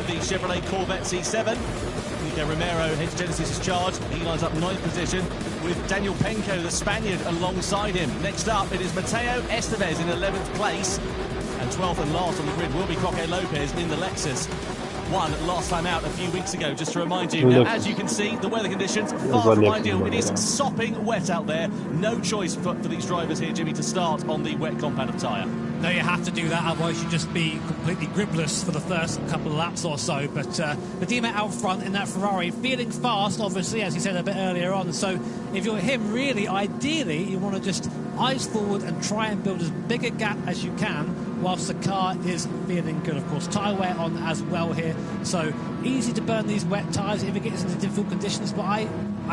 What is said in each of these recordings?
the Chevrolet Corvette C7. Nico Romero, heads Genesis' charge. He lines up 9th position with Daniel Penco, the Spaniard, alongside him. Next up, it is Mateo Estevez in 11th place. And 12th and last on the grid will be Coque Lopez in the Lexus. Won last time out a few weeks ago, just to remind you. Now, as you can see, the weather conditions far from ideal. It is sopping wet out there. No choice for these drivers here, Jimmy, to start on the wet compound of tyre. No, you have to do that, otherwise you'd just be completely gripless for the first couple of laps or so. But Medina out front in that Ferrari, feeling fast, obviously, as he said a bit earlier on. So if you're him, really, ideally, you want to just eyes forward and try and build as big a gap as you can whilst the car is feeling good. Of course, tyre wear on as well here, so easy to burn these wet tyres if it gets into difficult conditions. But I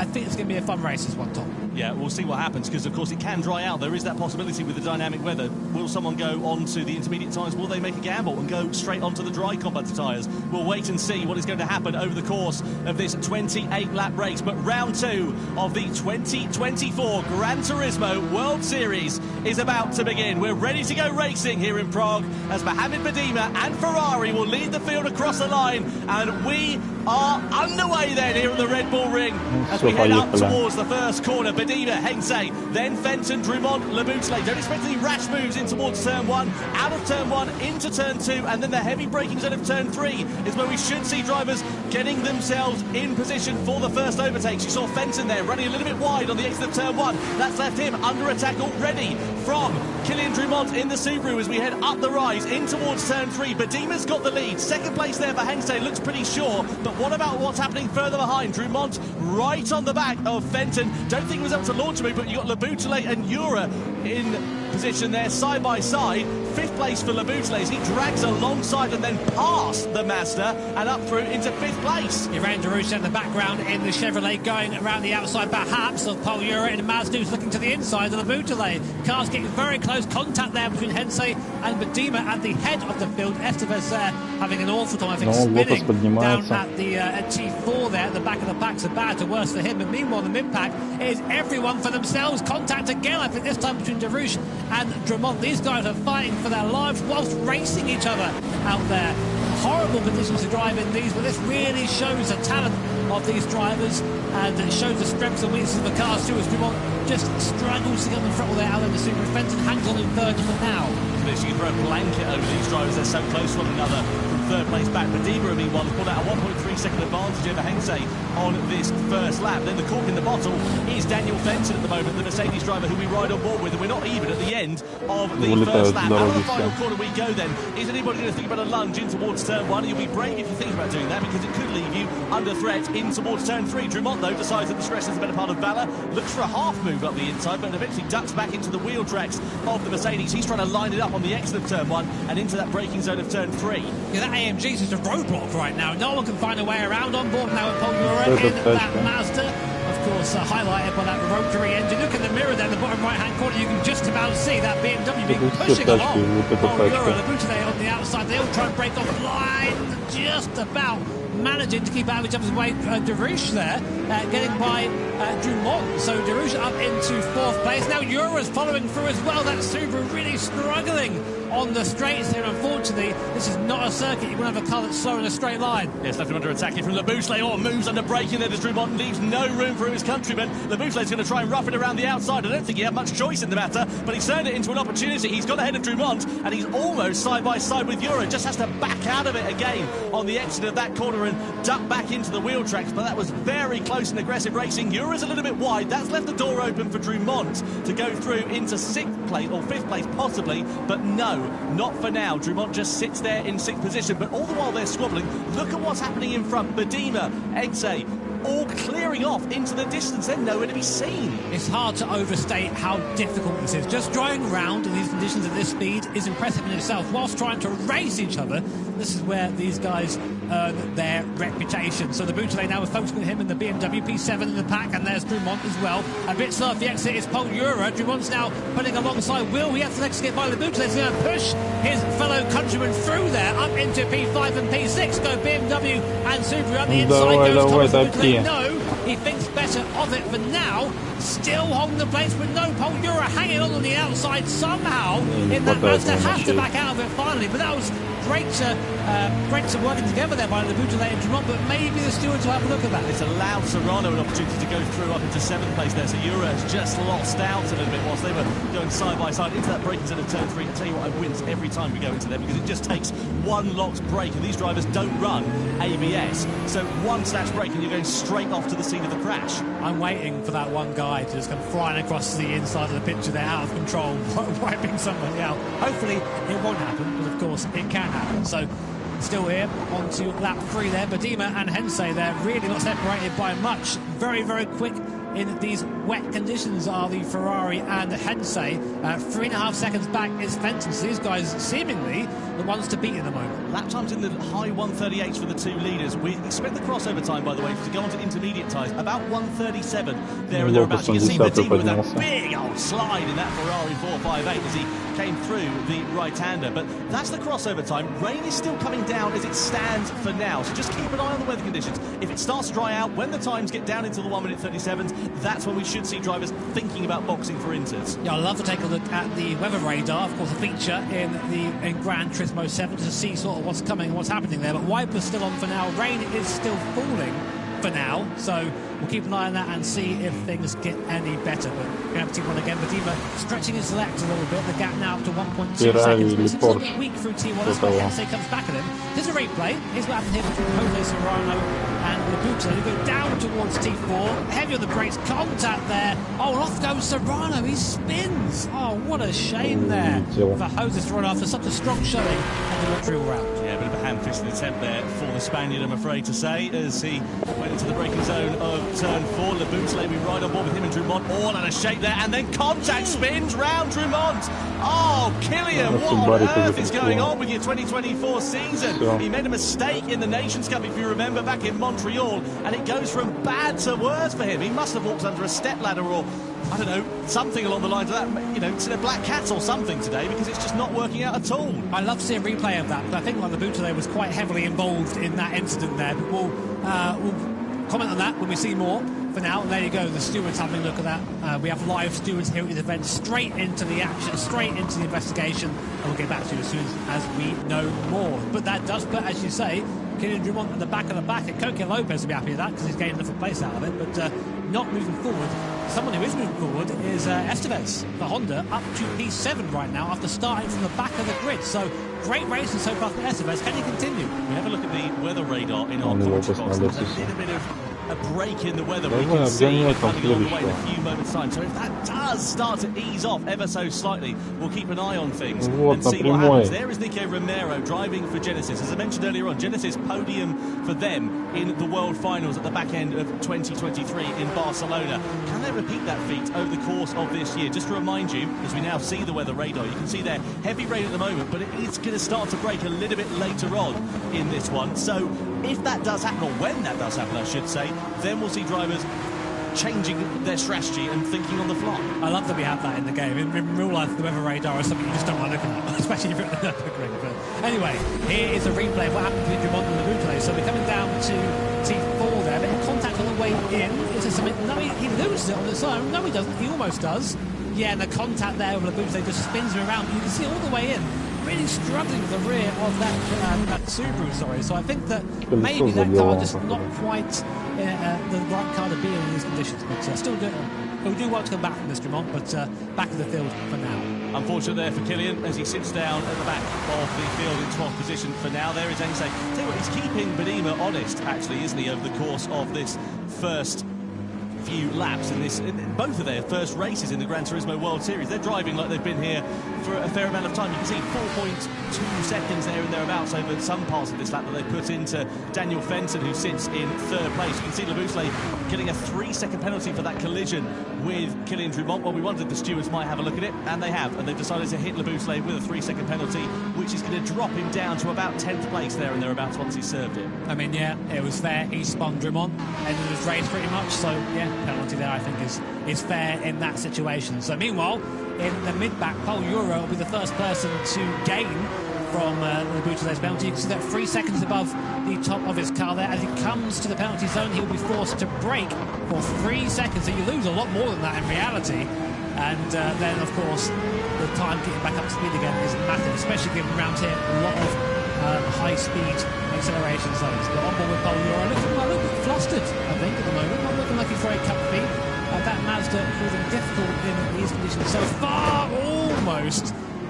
think it's going to be a fun race, this one, Tom. Yeah, we'll see what happens, because of course it can dry out. There is that possibility with the dynamic weather. Will someone go on to the intermediate tyres? Will they make a gamble and go straight onto the dry compound tyres? We'll wait and see what is going to happen over the course of this 28-lap race. But round 2 of the 2024 Gran Turismo World Series is about to begin. We're ready to go racing here in Prague as Mohamed Badima and Ferrari will lead the field across the line, and we are underway then here at the Red Bull Ring as we head up towards the first corner. Badima, Hengse, then Fenton, Drumont, Laboutelet. Don't expect any rash moves in towards turn 1, out of turn 1 into turn 2, and then the heavy braking zone of turn 3 is where we should see drivers getting themselves in position for the first overtakes. You saw Fenton there running a little bit wide on the exit of turn 1. That's left him under attack already from Kylian Drumont in the Subaru as we head up the rise in towards turn 3. Badima's got the lead. Second place there for Hengse, looks pretty sure, but what about what's happening further behind? Drumont right on the back of Fenton. Don't think he was able to launch a move, but you got Laboutelet and Jura in position there side by side. 5th place for Laboutelet as he drags alongside and then past the Mazda and up through into 5th place. Iran Darush in the background in the Chevrolet going around the outside perhaps of Paul Jura, and Mazda who's looking to the inside of Laboutelet. Cars getting very close contact there between Hengse and Badima at the head of the field. Estevez there having an awful time, I think, spinning down at the T4 there at the back of the pack, so bad to worse for him. But meanwhile, the mid-pack is everyone for themselves. Contact again, I think this time between Darush and Drumont. These guys are fighting for their lives whilst racing each other out there. Horrible conditions to drive in these, but this really shows the talent of these drivers, and it shows the strengths and weaknesses of the cars too, as Drumont just struggles to get on the throttle there out in the Super. Fenton hangs on in third for now. You can throw a blanket over these drivers, they're so close to one another. Third place back. Badima, meanwhile, has pulled out a 1.3 second advantage over Hengse on this first lap. Then the cork in the bottle is Daniel Fenton at the moment, the Mercedes driver who we ride on board with, and we're not even at the end of the first lap. Out of the final corner we go then. Is anybody going to think about a lunge in towards turn 1? You'll be brave if you think about doing that, because it could leave you under threat in towards turn 3. Drumont, though, decides that the stress is the better part of valour, looks for a half move up the inside, but eventually ducks back into the wheel tracks of the Mercedes. He's trying to line it up on the exit of turn 1 and into that braking zone of turn 3. Yeah, that AMG is just a roadblock right now. No one can find a way around on board now with Paul Jura in that Mazda. Of course, highlighted by that rotary engine. Look in the mirror there in the bottom right-hand corner. You can just about see that BMW being pushing along. Paul Jura, Laboutelet on the outside. They all try and break off line. Just about managing to keep out of each other's way. Darush there, getting by Drumont. So Darush up into 4th place. Now Jura's following through as well. That Subaru really struggling on the straights here. Unfortunately, this is not a circuit. You want to have a car that's slow in a straight line. Yes, left him under attack here from Laboutelet. Oh, moves under braking there as Drumont leaves no room for his countryman. Laboutelet's going to try and rough it around the outside. I don't think he had much choice in the matter, but he's turned it into an opportunity. He's got ahead of Drumont, and he's almost side by side with Jura. Just has to back out of it again on the exit of that corner and duck back into the wheel tracks, but that was very close and aggressive racing. Jura's a little bit wide. That's left the door open for Drumont to go through into 6th place, or 5th place possibly, but no, not for now. Drumont just sits there in 6th position, but all the while they're squabbling, look at what's happening in front. Badima, Hengse, all clearing off into the distance. They're nowhere to be seen. It's hard to overstate how difficult this is. Just driving around in these conditions at this speed is impressive in itself, whilst trying to race each other. This is where these guys earn their reputation. So the Laboutelet now is focusing on him in the BMW P7 in the pack, and there's Drumont as well. A bit slow off the exit is Paul Jura. Drumont's now putting alongside Will. He has to next get by Laboutelet. He's going to push his fellow countryman through there, up into P5 and P6. Go BMW and Subaru. On the inside goes Thomas Laboutelet. No, he thinks better of it for now. still holding the place, but no, Paul Euro hanging on the outside somehow in that Mazda, has to back out of it finally, but that was great working together there by the Boutelet and Drummond, but maybe the stewards will have a look at that. It's allowed Serrano an opportunity to go through up into 7th place there, so Euro has just lost out a little bit whilst they were going side by side into that braking zone of turn 3. I tell you what, I wince every time we go into there because it just takes one locked brake, and these drivers don't run ABS, so one snatch brake and you're going straight off to the scene of the crash. I'm waiting for that one guy to just come flying across the inside of the picture there, out of control, wiping somebody out. Hopefully it won't happen, but of course it can happen. So still here onto lap 3 there. Badima and Hensei there, really not separated by much. Very, very quick in these wet conditions are the Ferrari and Hensei. 3.5 seconds back is Fenton. So these guys seemingly the ones to beat in the moment. Lap times in the high 138s for the two leaders. We expect the crossover time, by the way, to go on to intermediate tyres about 137 there and thereabouts. You can see Badima with that big old slide in that Ferrari 458 as he came through the right-hander. But that's the crossover time. Rain is still coming down as it stands for now, so just keep an eye on the weather conditions. If it starts to dry out, when the times get down into the 1 minute 37s, that's when we should see drivers thinking about boxing for inters. Yeah, I'd love to take a look at the weather radar, of course a feature in Gran Turismo 7 to see sort of what's coming, what's happening there, but wipers still on for now. Rain is still falling for now, so we'll keep an eye on that and see if things get any better. But we're going to have T1 again. Badima stretching his legs a little bit. The gap now up to 1.2 seconds. But it's a bit weak through T1. That's why Hensei comes back at him. There's a replay. Here's what happened here between Jose Serrano and Labuta. They go down towards T4. Heavy on the brakes. Contact there. Oh, and off goes Serrano. He spins. Oh, what a shame there for Jose Serrano after such a strong showing at the Montreal round. Yeah, a bit of a hand-fisted attempt there for the Spaniard, I'm afraid to say, as he went into the braking zone of turn 4. Labuta, we ride on board with him and Drummond, all out of shape there, and then contact spins round Drummond. Oh, Killian, what on earth is going on with your 2024 season? He made a mistake in the Nations Cup, if you remember, back in Montreal, and it goes from bad to worse for him. He must have walked under a stepladder or, I don't know, something along the lines of that, you know, to the black cats or something today, because it's just not working out at all. I love to see a replay of that, but I think like Labuta there was quite heavily involved in that incident there, but we'll comment on that when we see more. For now, there you go, the stewards having a look at that. We have live stewards here at the event, straight into the action, straight into the investigation, and we'll get back to you as soon as we know more. But that does put, as you say, Killian Drummond at the back of the pack, and Coque Lopez will be happy with that because he's getting enough of a place out of it, but not moving forward. Someone who is moving forward is Estevez, the Honda, up to P7 right now after starting from the back of the grid. So great racing so far for Estevez. Can he continue? We have a look at the weather radar in our commentary box. There's a little bit of a break in the weather we can see coming along the way in a few moments' time. So if that does start to ease off ever so slightly, we'll keep an eye on things and see what happens. There is Nico Romero driving for Genesis. As I mentioned earlier on, Genesis podium for them in the World Finals at the back end of 2023 in Barcelona. Can they repeat that feat over the course of this year? Just to remind you, as we now see the weather radar, you can see there heavy rain at the moment, but it is going to start to break a little bit later on in this one. So if that does happen, or when that does happen, I should say, then we'll see drivers changing their strategy and thinking on the fly. I love that we have that in the game. In real life, the weather radar is something you just don't want to look at, especially if you're at the Nürburgring. But anyway, here is a replay of what happened between Drummond and Labuta. So we're coming down to T4 there. A bit of contact on the way in. Is there something? No, he loses it on its own. No, he doesn't. He almost does. Yeah, and the contact there with Labuta just spins him around. You can see all the way in. Really struggling with the rear of that Subaru, sorry. So I think that maybe that car just not quite the right car to be in these conditions. But still do well to come back from this, Drummond, but back in the field for now. Unfortunate there for Killian as he sits down at the back of the field in 12th position for now. There is Hensei. Tell you what, he's keeping Badima honest, actually, isn't he, over the course of this first few laps in both of their first races in the Gran Turismo World Series. They're driving like they've been here for a fair amount of time. You can see 4.2 seconds there and thereabouts over some parts of this lap that they put into Daniel Fenton, who sits in 3rd place. You can see Labuta getting a 3-second penalty for that collision with Killian Drummond. Well, we wondered the stewards might have a look at it, and they have, and they've decided to hit Labuta with a 3-second penalty, which is going to drop him down to about 10th place there and thereabouts once he served it. I mean, yeah, it was fair. He spun Drummond, ended his race pretty much, so yeah, penalty there I think is fair in that situation. So meanwhile, in the mid-back, Paul Euro will be the first person to gain from Labuta's penalty. You can see that 3 seconds above the top of his car there. As he comes to the penalty zone, he'll be forced to brake for 3 seconds. So you lose a lot more than that in reality. And then, of course, the time getting back up to speed again is massive, especially given around here a lot of high-speed acceleration zones. But on board with Paul Ura, looking a little bit flustered, I think, at the moment. Not looking like he's very comfy. That Mazda proving difficult in these conditions so far.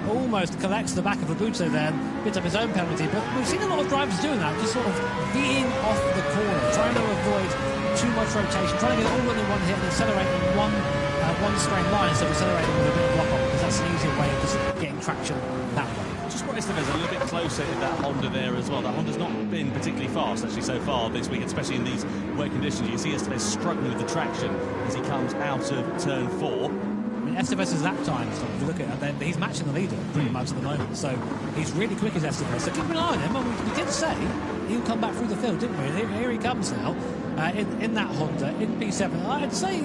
Almost collects the back of Labute there and picks up his own penalty. But we've seen a lot of drivers doing that, just sort of veering off the corner, trying to avoid too much rotation, trying to get it all in one hit and accelerate in one straight line instead of accelerating with a bit of lock-on, because that's an easier way of just getting traction that way. Just brought Estevez a little bit closer in that Honda there as well. That Honda's not been particularly fast actually so far this week, especially in these wet conditions. You see Estevez struggling with the traction as he comes out of turn 4. I mean, Estevez's lap times, if you look at it, he's matching the leader pretty much at the moment, so he's really quick as Estevez. So keep an eye on him. I mean, we did say he'll come back through the field, didn't we? And here he comes now in that Honda in P7. I'd say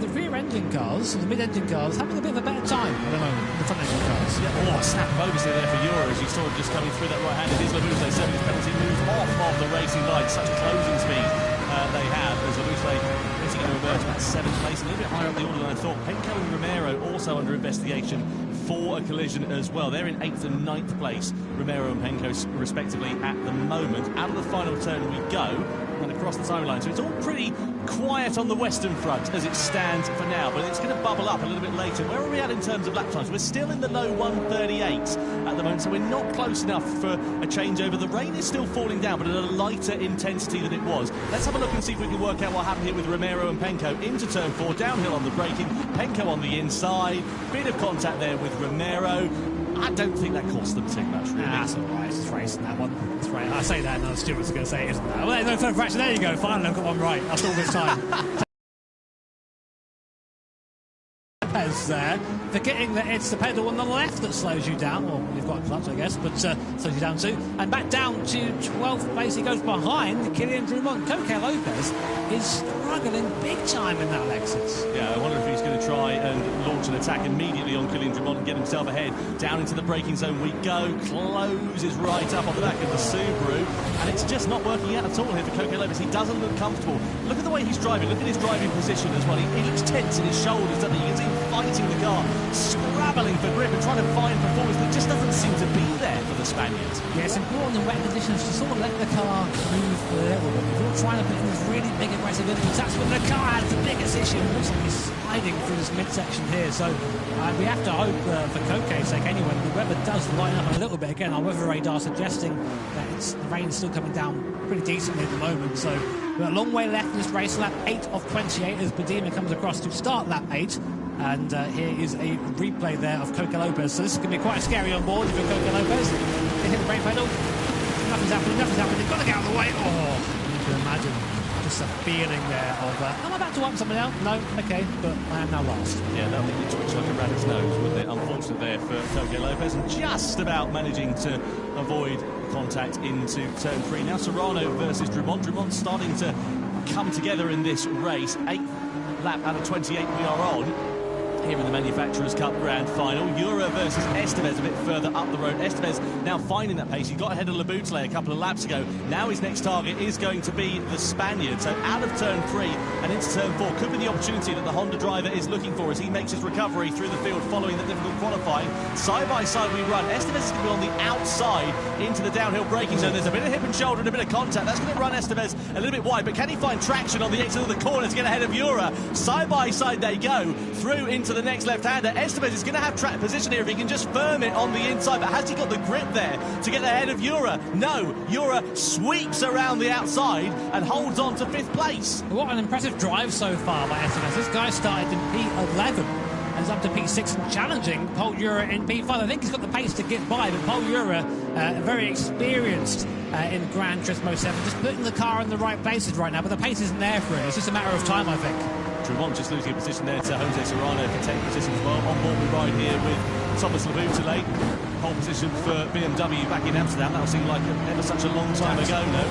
the rear-engine cars, the mid-engine cars, having a bit of a better time at the moment than the front-engine cars. Yeah, a snap of oversteer there for Ura as you saw him just coming through that right-handed. Here's Labute serving his penalty, moves off of the racing line. Such closing speed they have as Labute is going to emerge about 7th place, a little bit higher up the order than I thought. Penko and Romero also under investigation for a collision as well. They're in 8th and 9th place, Romero and Penko respectively at the moment. Out of the final turn we go, and across the timeline. So it's all pretty quiet on the western front as it stands for now, but it's going to bubble up a little bit later. Where are we at in terms of lap times? We're still in the low 138s at the moment, so we're not close enough for a changeover. The rain is still falling down, but at a lighter intensity than it was. Let's have a look and see if we can work out what happened here with Romero and Penko into turn 4, downhill on the braking, Penko on the inside, bit of contact there with Romero. I don't think that cost them too much, really. That's all right. It's racing, that one. It's right. I say that, and the stewards are going to say it isn't that. Well, no further fraction. There you go. Finally, I've got one right after all this time. There, forgetting that it's the pedal on the left that slows you down, or you've got a clutch, I guess, but slows you down too. And back down to 12th place, he goes behind Kylian Drumont. Coque Lopez is struggling big time in that Lexus. Yeah, I wonder if he's going to try and launch an attack immediately on Kylian Drumont and get himself ahead. Down into the braking zone we go, closes right up on the back of the Subaru, and it's just not working out at all here for Coque Lopez. He doesn't look comfortable. Look at the way he's driving, look at his driving position as well. He looks tense in his shoulders, doesn't he? You can see him fighting the car, scrabbling for grip and trying to find performance that just doesn't seem to be there for the Spaniards. Yeah, it's important in wet conditions to sort of let the car move a little bit. If you're trying to put in these really big aggressive intervals, that's when the car has the biggest issue. It looks like he's sliding through this midsection here, so we have to hope for Coque's sake anyway, the weather does line up a little bit. Again, our weather radar suggesting that the rain's still coming down pretty decently at the moment, so we're a long way left in this race. Lap 8 of 28 as Badima comes across to start lap 8. And here is a replay there of Coque Lopez. So this is going to be quite scary on board if you're Coque Lopez. They hit the brake pedal. Nothing's happening. They've got to get out of the way. Oh, you can imagine just a feeling there of, am I about to wipe something out? No, okay, but I am now last. Yeah, that thing would twitch like a rabbit's nose, wouldn't it? Unfortunate there for Coque Lopez, and just about managing to avoid contact into turn 3. Now Serrano versus Drumont. Drumont starting to come together in this race. 8th lap out of 28 we are on. Here in the Manufacturers' Cup Grand Final. Ura versus Estevez a bit further up the road. Estevez now finding that pace. He got ahead of Labute a couple of laps ago. Now his next target is going to be the Spaniard. So out of turn 3 and into turn 4 could be the opportunity that the Honda driver is looking for as he makes his recovery through the field following the difficult qualifying. Side by side we run. Estevez is going to be on the outside into the downhill braking zone. There's a bit of hip and shoulder and a bit of contact. That's going to run Estevez a little bit wide, but can he find traction on the exit of the corner to get ahead of Ura? Side by side they go through into the next left-hander. Estevez is going to have track position here if he can just firm it on the inside, but has he got the grip there to get ahead of Ura? No, Ura sweeps around the outside and holds on to 5th place. What an impressive drive so far by Estevez. This guy started in P11 and is up to P6 and challenging Paul Ura in P5. I think he's got the pace to get by, but Paul Ura, very experienced in Gran Turismo 7, just putting the car in the right places right now, but the pace isn't there for him. It's just a matter of time, I think. Drumont just losing a position there to Jose Serrano for 10th position as well. On board we ride here with Thomas Labute. Pole position for BMW back in Amsterdam. That'll seem like ever such a long time ago, no?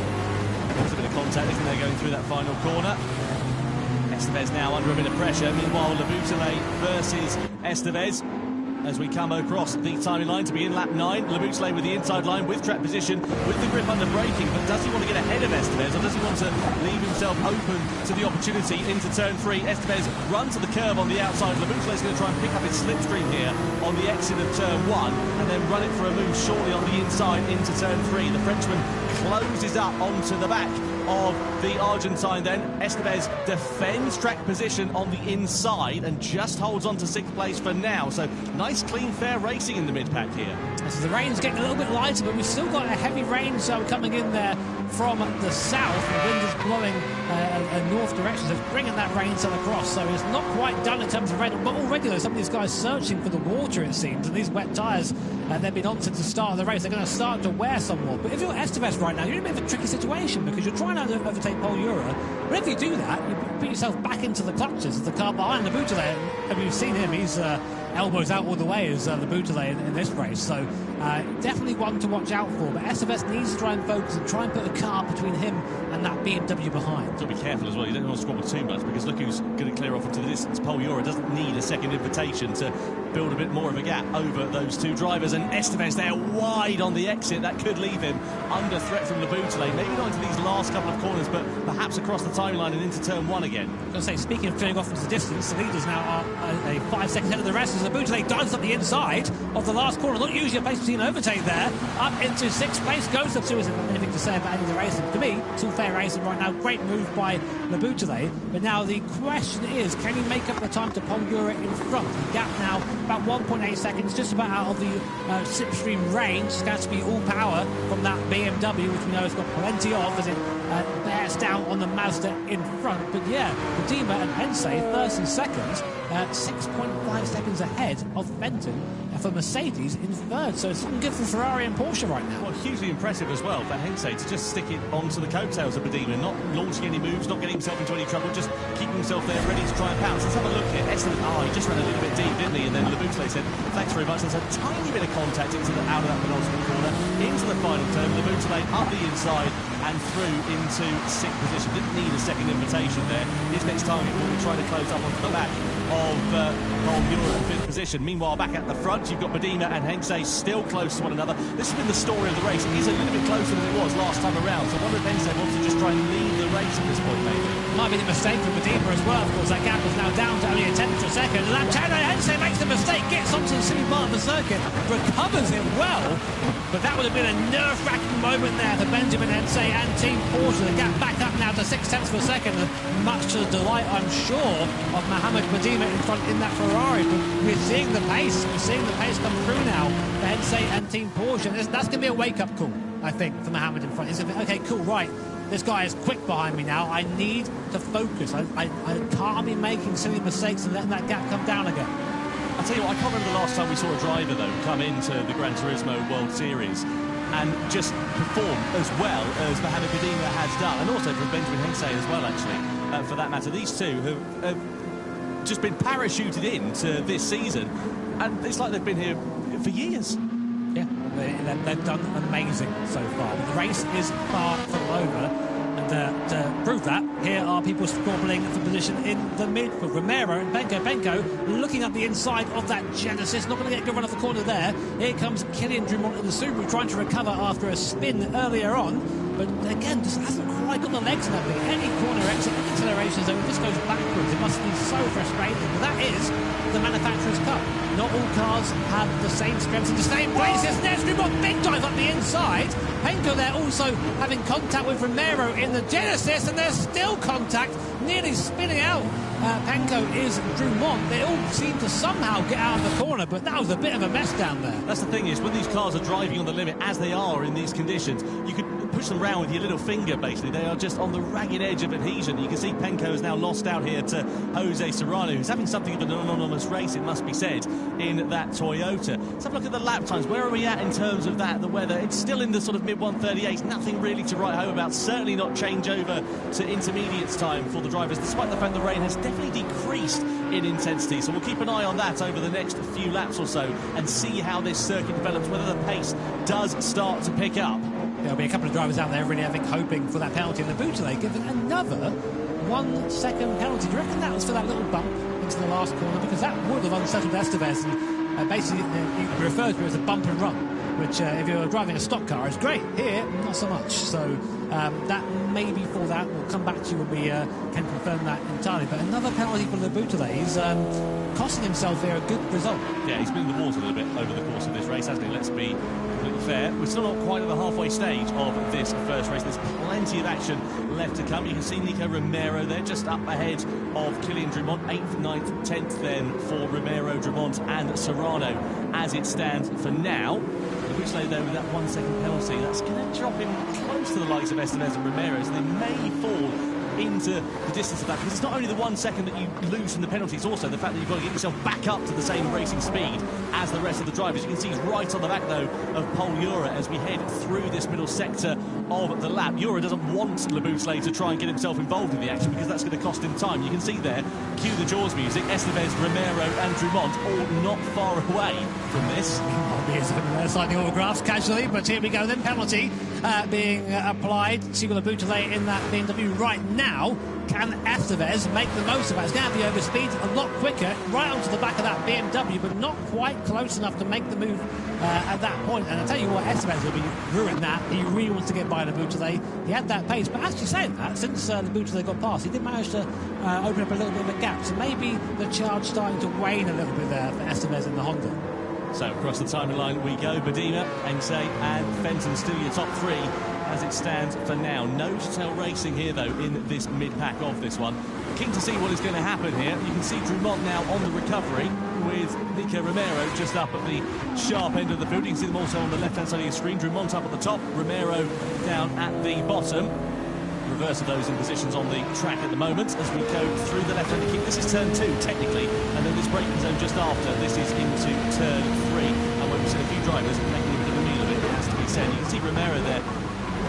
There's a bit of contact, isn't there, going through that final corner. Estevez now under a bit of pressure. Meanwhile, Labute versus Estevez. as we come across the timing line to begin lap 9. Laboutele with the inside line, with track position, with the grip under braking, but does he want to get ahead of Estevez, or does he want to leave himself open to the opportunity into turn 3? Estevez runs to the curve on the outside. Laboutele is going to try and pick up his slipstream here on the exit of turn 1, and then run it for a move shortly on the inside into turn 3. The Frenchman closes up onto the back of the Argentine then. Estevez defends track position on the inside and just holds on to 6th place for now. So nice, clean, fair racing in the mid-pack here. So the rain's getting a little bit lighter, but we've still got a heavy rain coming in there from the south. The wind is blowing a north direction, so it's bringing that rain cell across. So it's not quite done in terms of rain, but already though, some of these guys searching for the water, it seems, and these wet tyres they've been on since the start of the race. They're going to start to wear somewhat. But if you're Estevez right now, you're in a bit of a tricky situation because you're trying to overtake Paul Ura. But if you do that, you put yourself back into the clutches of the car behind Laboutele. And we've seen him, he's elbows out all the way as Laboutele in this race. So definitely one to watch out for. But Estevez needs to try and focus and try and put a car between him and that BMW behind. Got to be careful as well. You don't want to squabble too much, because look who's going to clear off into the distance. Paul Ura doesn't need a second invitation to build a bit more of a gap over those two drivers. And Estevez there wide on the exit. That could leave him under threat from Laboutele. Maybe not into these last couple of corners, but perhaps across the timeline and into turn 1 again. I was going to say, speaking of clearing off into the distance, the leaders now are 5 seconds ahead of the rest as Laboutele dives up the inside of the last corner. Not usually a place to see an overtake there. Up into 6th place goes up to. Isn't anything to say about any of the racing. To me, it's all fair racing right now. Great move by Laboutele. But now the question is, can he make up the time to Paul Ura in front? The gap now about 1.8 seconds, just about out of the slipstream range. It's going to be all power from that BMW, which we know has got plenty of as it bears down on the Mazda in front. But yeah, Medima and Hensei, first and second, 6.5 seconds ahead of Benton for Mercedes in third. So it's looking good for Ferrari and Porsche right now. Well, hugely impressive as well for Hensei to just stick it onto the coattails of Medina, not launching any moves, not getting himself into any trouble, just keeping himself there ready to try and pounce. Let's have a look here. Estevez, he just ran a little bit deep, didn't he? And then Laboutele said, thanks very much. There's a tiny bit of contact out of that penultimate corner, into the final turn. Laboutele up the inside and through into 6th position. Didn't need a second invitation there. His next target will be trying to close up onto the back of Paul Ura in 5th position. Meanwhile, back at the front, you've got Medina and Hensei still close to one another. This has been the story of the race. It is a little bit closer than it was last time around. So I wonder if Hensei wants to just try and lead the race at this point, maybe. Might be the mistake for Medina as well. Of course, that gap is now down to only a tenth of a second. And Hensei makes the mistake, gets onto the silly part of the circuit, recovers it well. But that would have been a nerve-wracking moment there for Benjamin Hensei and Team Porsche. The gap back up now to 6 tenths of a second, much to the delight, I'm sure, of Mohamed Medina in front in that Ferrari. But we're seeing the pace. We're seeing the pace come through now for Hensei and Team Porsche. And that's going to be a wake-up call, I think, for Mohamed in front. He's going to be, okay, cool, right. This guy is quick behind me now. I need to focus. I can't be making silly mistakes and letting that gap come down again. I'll tell you what, I can't remember the last time we saw a driver, though, come into the Gran Turismo World Series and just perform as well as Mohamed Medina has done, and also from Benjamin Hensei as well, actually, for that matter. These two have just been parachuted into this season, and it's like they've been here for years. Yeah, they've done amazing so far. But the race is far from over. And to prove that, here are people squabbling for position in the midfield. Romero and Penko looking up the inside of that Genesis. Not going to get a good run off the corner there. Here comes Kylian Drumont in the Subaru trying to recover after a spin earlier on. But again, just hasn't quite got the legs in that thing. Any corner exit, any acceleration zone, just goes backwards. It must be so frustrating. But that is the manufacturer's cup. Not all cars have the same strengths in the same places. There's Drumont, big dive up the inside. Penko there also having contact with Romero in the Genesis, and there's still contact, nearly spinning out. Penko is Drumont. They all seem to somehow get out of the corner, but that was a bit of a mess down there. That's the thing is, when these cars are driving on the limit, as they are in these conditions, you could push them around with your little finger, basically. They are just on the ragged edge of adhesion. You can see Penko has now lost out here to Jose Serrano, who's having something of an anonymous race, it must be said, in that Toyota. Let's have a look at the lap times. Where are we at in terms of that, the weather? It's still in the sort of mid-138s. Nothing really to write home about. Certainly not change over to intermediates time for the drivers, despite the fact the rain has definitely decreased in intensity. So we'll keep an eye on that over the next few laps or so and see how this circuit develops, whether the pace does start to pick up. There'll be a couple of drivers out there really, I think, hoping for that penalty. And Laboutele given another 1 second penalty. Do you reckon that was for that little bump into the last corner? Because that would have unsettled Estevez. And basically you refer to it as a bump and run, which if you're driving a stock car is great. Here, not so much. So that may be for that. We'll come back to you when we can confirm that entirely. But another penalty for Lebutele. He's costing himself here a good result. Yeah, he's been in the water a little bit over the course of this race, hasn't he? Let's be completely fair. We're still not quite at the halfway stage of this first race. There's plenty of action left to come. You can see Nico Romero there, just up ahead of Kylian Drumont. 8th, 9th, 10th then for Romero, Drumont and Serrano as it stands for now. Lebutele though with that 1 second penalty, that's going to drop him close to the likes of Estevez and Romero, so they may fall into the distance of that, because it's not only the 1 second that you lose from the penalty, it's also the fact that you've got to get yourself back up to the same racing speed as the rest of the drivers. You can see he's right on the back though of Paul Ura as we head through this middle sector of the lap. Ura doesn't want Lebutele to try and get himself involved in the action because that's going to cost him time. You can see there, cue the Jaws music, Estevez, Romero and Drumont all not far away from this. Signing autographs casually, but here we go then. Penalty being applied to Lebutele in that BMW right now. Can Estevez make the most of it? It's going to be over speed a lot quicker, right onto the back of that BMW, but not quite close enough to make the move at that point. And I'll tell you what, Estevez will be ruined that. He really wants to get by Lebutele. He had that pace, but actually saying that, since Lebutele got past, he did manage to open up a little bit of a gap. So maybe the charge starting to wane a little bit there for Estevez in the Honda. So across the timeline we go. Badima, Ense and Fenton still your top three as it stands for now. Nose-to-tail racing here though in this mid-pack of this one. Keen to see what is going to happen here. You can see Drumont now on the recovery with Nico Romero just up at the sharp end of the field. You can see them also on the left-hand side of your screen. Drumont up at the top, Romero down at the bottom. Reverse of those in positions on the track at the moment as we go through the left-hand kick. This is turn 2 technically, and then this braking zone just after. This is into turn 3, and we've seen a few drivers making a bit of a meal of it, it has to be said. You can see Romero there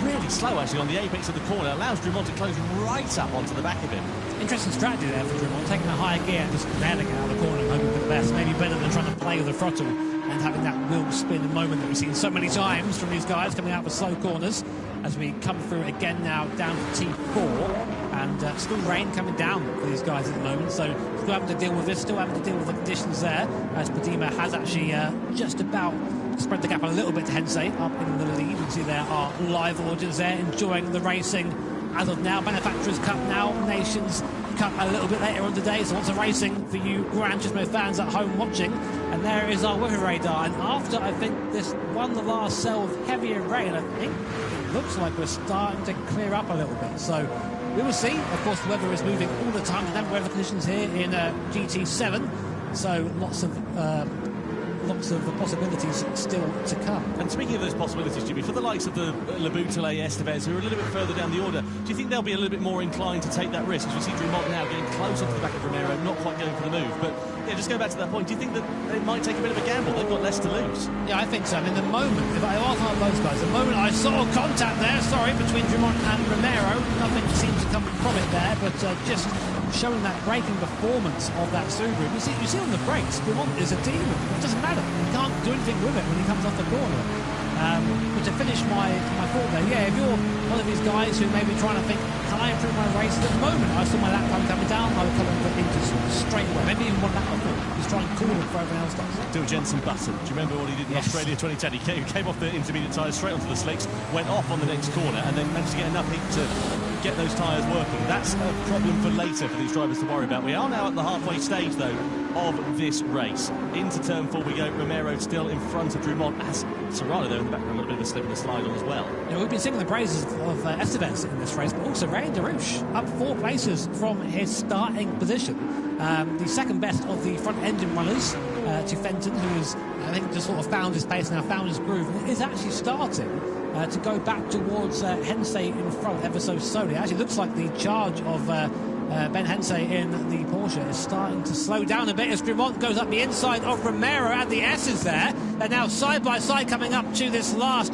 really slow actually on the apex of the corner, allows Drumont to close right up onto the back of him. Interesting strategy there for Drumont, taking a higher gear and just nailing it out of the corner and hoping for the best. Maybe better than trying to play with the throttle and having that wheel spin moment that we've seen so many times from these guys coming out with slow corners. As we come through again now down to T4, and still rain coming down for these guys at the moment, so still having to deal with this, still having to deal with the conditions there, as Badima has actually just about spread the gap a little bit to Hense up in the lead. You can see there are live audience there enjoying the racing as of now. Manufacturers Cup now, Nations Cup a little bit later on today, so lots of racing for you Gran Turismo fans at home watching. And there is our weather radar, and after I think this one the last cell of heavier rain, I think it looks like we're starting to clear up a little bit, so we will see. Of course the weather is moving all the time, and weather conditions here in GT7, so lots of possibilities still to come. And speaking of those possibilities, Jimmy, for the likes of the Lebutele, Estevez, who are a little bit further down the order, do you think they'll be a little bit more inclined to take that risk? As we see Drumont now getting close onto the back of Romero, not quite going for the move. But yeah, just go back to that point. Do you think that they might take a bit of a gamble? They've got less to lose. Yeah, I think so. I mean, the moment, if I was one of those guys, the moment I saw contact there, between Drumont and Romero, nothing seems to come from it there, but just showing that braking performance of that Subaru. You see on the brakes, Drumont is a demon. It doesn't matter. You can't do anything with it when he comes off the corner. But to finish my thought there, yeah, if you're one of these guys who may be trying to think, can I improve my race? At the moment I saw my lap time coming down, I would come into straight away, maybe even one lap before. Just try and cool it for everyone else does. Do a Jensen Button. Do you remember what he did in Australia 2010? He came off the intermediate tyres straight onto the slicks, went off on the next corner, and then managed to get enough heat to get those tyres working. That's a problem for later for these drivers to worry about. We are now at the halfway stage, though, of this race. Into turn 4 we go. Romero still in front of Drumont, as Serrano there in the background, a little bit of a slip and a slide on as well. Yeah, we've been singing the praises of Estevez in this race, but also Ryan Darouche up 4 places from his starting position. The second best of the front engine runners to Fenton, who has, I think, just sort of found his pace now, found his groove, and is actually starting to go back towards Hense in front ever so slowly. It actually looks like the charge of Ben Hense in the Porsche is starting to slow down a bit as Drumont goes up the inside of Romero and the S's there. They're now side by side coming up to this last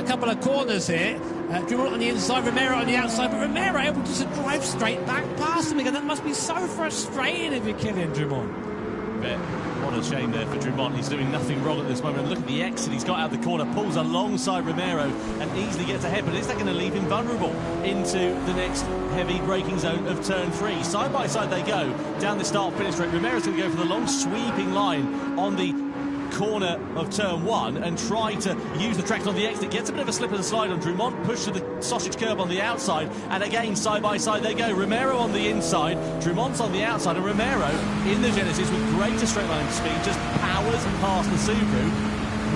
couple of corners here. Drumont on the inside, Romero on the outside, but Romero able to drive straight back past him again. That must be so frustrating if you're Kylian Drumont. But what a shame there for Drumont. He's doing nothing wrong at this moment. And look at the exit he's got out of the corner, pulls alongside Romero and easily gets ahead. But is that going to leave him vulnerable into the next heavy braking zone of turn 3? Side by side they go down the start-finish straight. Romero's going to go for the long sweeping line on the corner of turn 1 and try to use the traction on the exit. Gets a bit of a slip and a slide on Drumont, push to the sausage curb on the outside, and again side by side they go. Romero on the inside, Drumont's on the outside, and Romero in the Genesis with greater straight line speed just powers past the Subaru.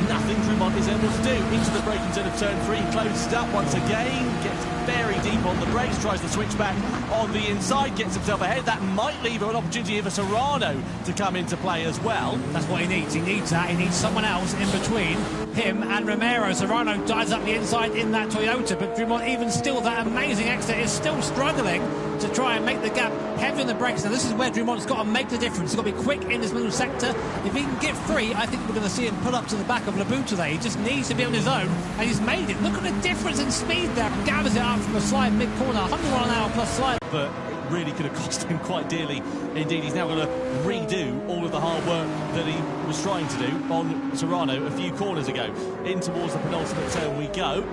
Nothing Drumont is able to do. Into the braking zone of turn 3, closes it up once again, gets very deep on the brakes, tries to switch back on the inside, gets himself ahead. That might leave an opportunity for Serrano to come into play as well. That's what he needs. He needs that. He needs someone else in between him and Romero. Serrano dives up the inside in that Toyota, but Drumont, even still, that amazing exit, is still struggling to try and make the gap, heavy on the brakes. Now this is where Drumont's got to make the difference. He's got to be quick in this middle sector. If he can get free, I think we're going to see him pull up to the back of Laboutelet. He just needs to be on his own, and he's made it. Look at the difference in speed there. Gathers it up from a slide mid-corner, 101 an hour plus slide. But it really could have cost him quite dearly indeed. He's now going to redo all of the hard work that he was trying to do on Serrano a few corners ago. In towards the penultimate turn we go.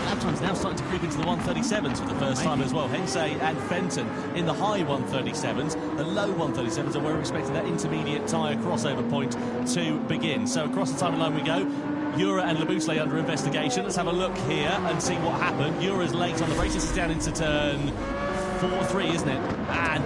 Lap time's now starting to creep into the 137s for the first time as well. Hensey and Fenton in the high 137s. The low 137s are where we're expecting that intermediate tyre crossover point to begin. So across the timing line we go. Ura and Laboutelet under investigation. Let's have a look here and see what happened. Ura's late on the brakes. This is down into turn 4-3, isn't it? And,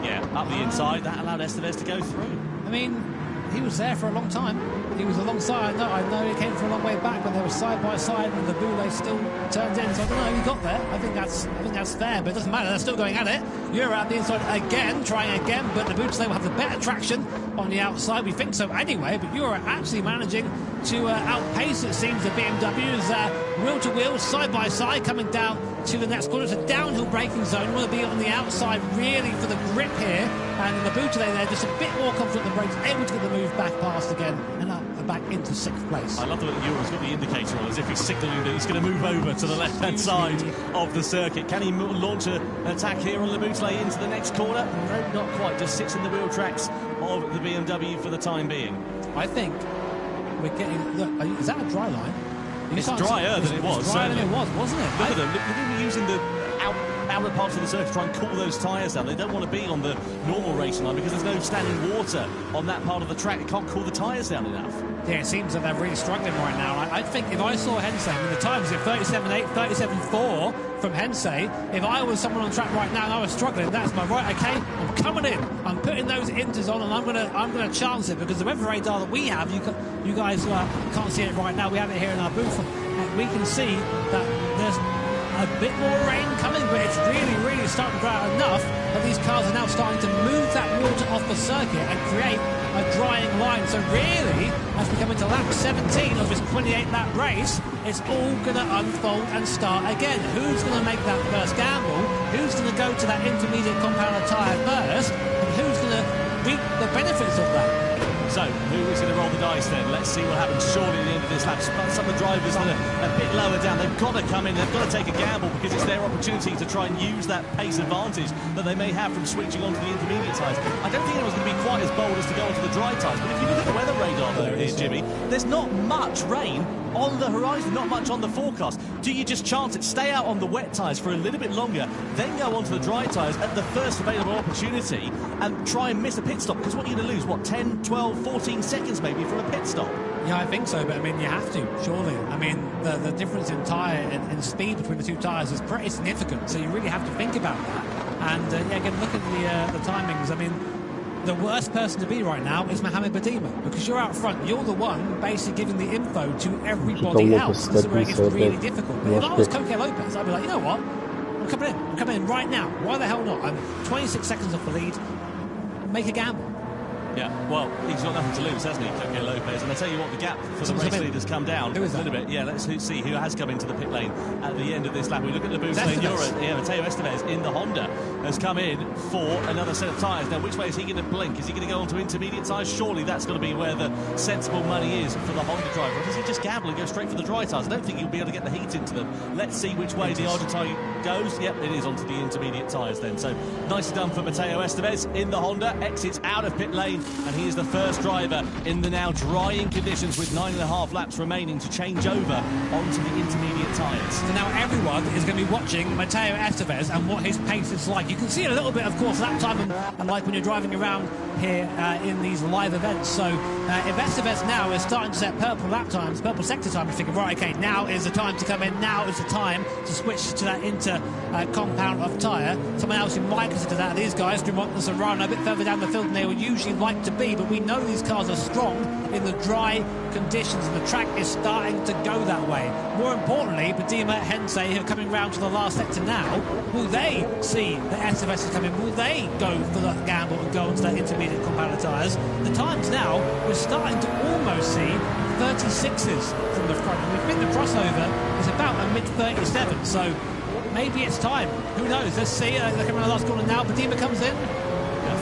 yeah, up the inside. That allowed Estevez to go through. I mean, he was there for a long time. He was alongside. I know he came from a long way back when they were side by side, and the Boulay still turned in. So I don't know how he got there. I think that's fair, but it doesn't matter. They're still going at it. You're at the inside again, trying again, but the Boulay will have the better traction on the outside. We think so anyway, but you're actually managing to outpace, it seems, the BMWs wheel to wheel, side by side, coming down to the next corner. It's a downhill braking zone. You want to be on the outside really for the grip here, and the Boulay there just a bit more confident in the brakes, able to get the move back past again and up back into 6th place. I love the way that Euro's got the indicator on, as if he's signalling that he's going to move over to the left-hand side of the circuit. Can he launch an attack here on Laboutelet into the next corner? No, not quite. Just sits in the wheel tracks of the BMW for the time being. I think we're getting... Look, is that a dry line? It's drier than it was. It's drier than it was, wasn't it? Look at them. Look at them using the outer parts of the circuit to try and cool those tyres down. They don't want to be on the normal racing line because there's no standing water on that part of the track. It can't cool the tyres down enough. Yeah, it seems that they're really struggling right now. I think if I saw Hensey, I mean, the times are 37.8, 37.4 from Hensey. If I was someone on track right now and I was struggling, that's my right. Okay, I'm coming in. I'm putting those inters on, and I'm gonna chance it, because the weather radar that we have, you guys can't see it right now. We have it here in our booth, and we can see that there's a bit more rain coming, but it's really starting to dry out enough that these cars are now starting to move that water off the circuit and create a drying line. So really, as we come into lap 17 of this 28-lap race, it's all going to unfold and start again. Who's going to make that first gamble? Who's going to go to that intermediate compounder tyre first? And who's going to reap the benefits of that? So, who is going to roll the dice then? Let's see what happens surely at the end of this lap. Some of the drivers that are a bit lower down, they've got to come in, they've got to take a gamble, because it's their opportunity to try and use that pace advantage that they may have from switching onto the intermediate tyres. I don't think anyone's going to be quite as bold as to go onto the dry tyres, but if you look at the weather radar though here, Jimmy, there's not much rain on the horizon, not much on the forecast. Do you just chance it, stay out on the wet tyres for a little bit longer, then go onto the dry tyres at the first available opportunity and try and miss a pit stop? Because what are you going to lose? What, 10, 12, 14 seconds maybe from a pit stop? Yeah, I think so, but I mean, you have to, surely. I mean, the difference in tyre and speed between the two tyres is pretty significant, so you really have to think about that. And yeah, again, look at the timings. I mean, the worst person to be right now is Mohamed Badima, because you're out front. You're the one basically giving the info to everybody else. This is where it gets really difficult. But if I was Coque Lopez, I'd be like, you know what? I'm coming in right now. Why the hell not? I'm 26 seconds off the lead. Make a gamble. Yeah, well, he's got nothing to lose, hasn't he, Coque Lopez? And I tell you what, the gap for the race lead has come down a little bit. Yeah, let's see who has come into the pit lane at the end of this lap. We look at the boost lane. Mateo Estevez in the Honda has come in for another set of tyres. Now, which way is he going to blink? Is he going to go onto intermediate tyres? Surely that's going to be where the sensible money is for the Honda driver. Or does he just gamble and go straight for the dry tyres? I don't think he'll be able to get the heat into them. Let's see which way the Argentine goes. Yep, it is onto the intermediate tyres then. So, nicely done for Mateo Estevez in the Honda. Exits out of pit lane and he is the first driver in the now drying conditions with 9.5 laps remaining to change over onto the intermediate tyres. So now everyone is going to be watching Matteo Estevez and what his pace is like. You can see a little bit, of course, lap time, and like when you're driving around here in these live events. So if Estevez now is starting to set purple lap times, purple sector time, you're thinking, right, okay, now is the time to come in, now is the time to switch to that compound of tyre. Someone else who might consider that, these guys, Dumont and Serrano, a bit further down the field than they would usually like to be, but we know these cars are strong in the dry conditions, and the track is starting to go that way. More importantly, Badima, Hensei, who are coming round to the last sector now, will they see that Estevez is coming? Will they go for the gamble and go onto that intermediate compound tyres? The times now, we're starting to almost see 36s from the front, and we think the crossover is about a mid-37, so maybe it's time. Who knows? Let's see. They're coming on the last corner now. Badima comes in.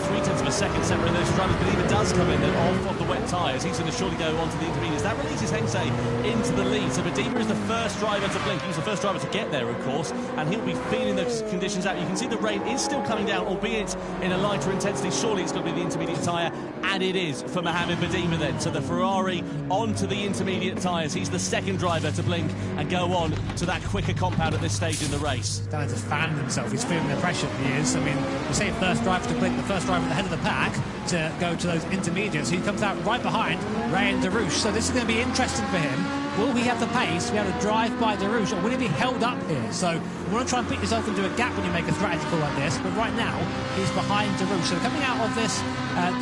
0.3 of a second separate those drivers. Badima does come in then off of the wet tyres. He's going to surely go onto the intermediates. That releases Hensei into the lead. So Badima is the first driver to blink. He was the first driver to get there, of course, and he'll be feeling those conditions out. You can see the rain is still coming down, albeit in a lighter intensity. Surely it's going to be the intermediate tyre, and it is for Mohamed Badima then. So the Ferrari onto the intermediate tyres. He's the second driver to blink and go on to that quicker compound at this stage in the race. Starting to fan himself. He's feeling the pressure. He is. I mean, we say first driver to blink, the first driver at the head of the pack to go to those intermediates. He comes out right behind Ryan Darouche. So this is going to be interesting for him. Will he have the pace to be able to drive by Darouche, or will he be held up here? So you want to try and put yourself into a gap when you make a strategy call like this, but right now he's behind Darouche. So coming out of this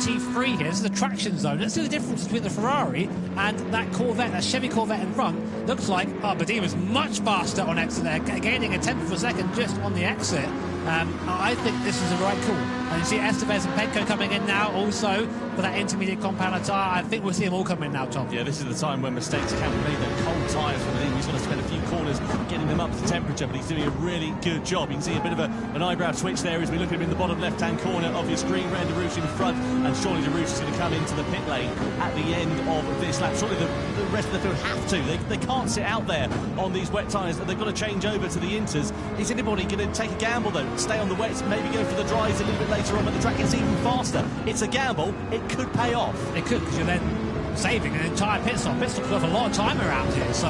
T3 here, this is the traction zone. Let's see the difference between the Ferrari and that Corvette, that Chevy Corvette in front. Looks like Badima's much faster on exit there, gaining a tenth of a second just on the exit. I think this is the right call. And you see Estevez and Penko coming in now also for that intermediate compound tyre. I think we'll see them all come in now, Tom. Yeah, this is the time when mistakes can be made. The cold tyres from him. He's going to spend a few corners getting them up to temperature, but he's doing a really good job. You can see a bit of an eyebrow switch there as we look at him in the bottom left-hand corner of your screen. Ryan Darouche in front, and surely Darouche is going to come into the pit lane at the end of this lap. Surely the rest of the field have to. They can't sit out there on these wet tyres. They've got to change over to the inters. Is anybody going to take a gamble, though? Stay on the wets, maybe go for the dries a little bit later on when the track gets even faster. It's a gamble. It could pay off. It could, because you're then saving an entire pit stop. Pit stop's got a lot of time around here, so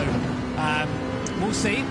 we'll see.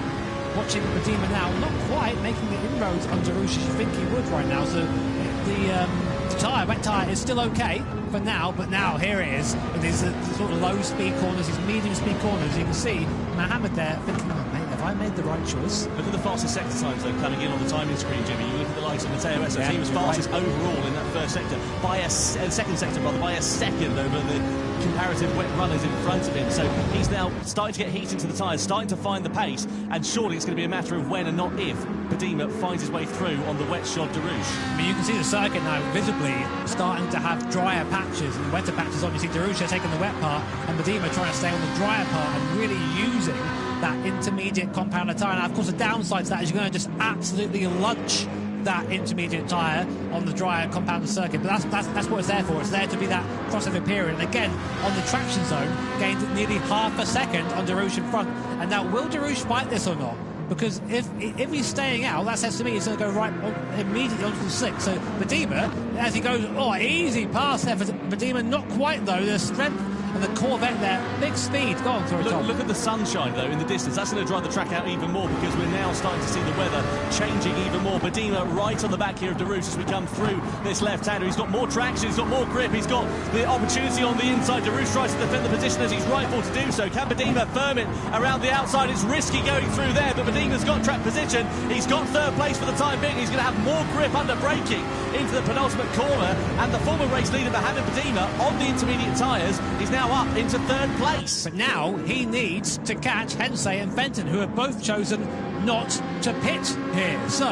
Watching Badima now, not quite making the inroads on Darouche as you think he would right now. So the tyre, wet tyre, is still okay for now, but now here it is. With these sort of low-speed corners, these medium-speed corners, you can see Mohamed there thinking, oh, mate, have I made the right choice? Look at the fastest sector times, though, coming in on the timing screen, Jimmy. You look at the likes of Matteo Estevez. Yeah, he was fastest overall in that first sector, by a second sector, rather, by a second over the comparative wet runners in front of him. So he's now starting to get heat into the tyres, starting to find the pace, and surely it's going to be a matter of when and not if Badima finds his way through on the wet shod Darouche. I mean, you can see the circuit now visibly starting to have drier patches and wetter patches on. You see Darouche taking the wet part and Badima trying to stay on the drier part and really using that intermediate compound tyre. Now, of course, the downside to that is you're going to just absolutely lunch that intermediate tyre on the drier compound circuit, but that's what it's there for. It's there to be that crossover period. And again, on the traction zone, gained nearly half a second on Darouche in front. And now, will Darouche fight this or not? Because if he's staying out, that says to me he's going to go right immediately onto the sixth. So Badima, as he goes, easy pass there for Badima, not quite though. The strength and the Corvette there, big speed. Go on, sorry, Tom. Look at the sunshine though in the distance. That's going to drive the track out even more, because we're now starting to see the weather changing even more. Badima right on the back here of Darouche as we come through this left-hander. He's got more traction, he's got more grip, he's got the opportunity on the inside. Darouche tries to defend the position as he's rightful to do so. Can Badima firm it around the outside? It's risky going through there, but Badima's got track position. He's got third place for the time being. He's going to have more grip under braking into the penultimate corner, and the former race leader Mohamed Badima on the intermediate tyres is now up into third place. But now he needs to catch Hensei and Fenton, who have both chosen not to pit here. So,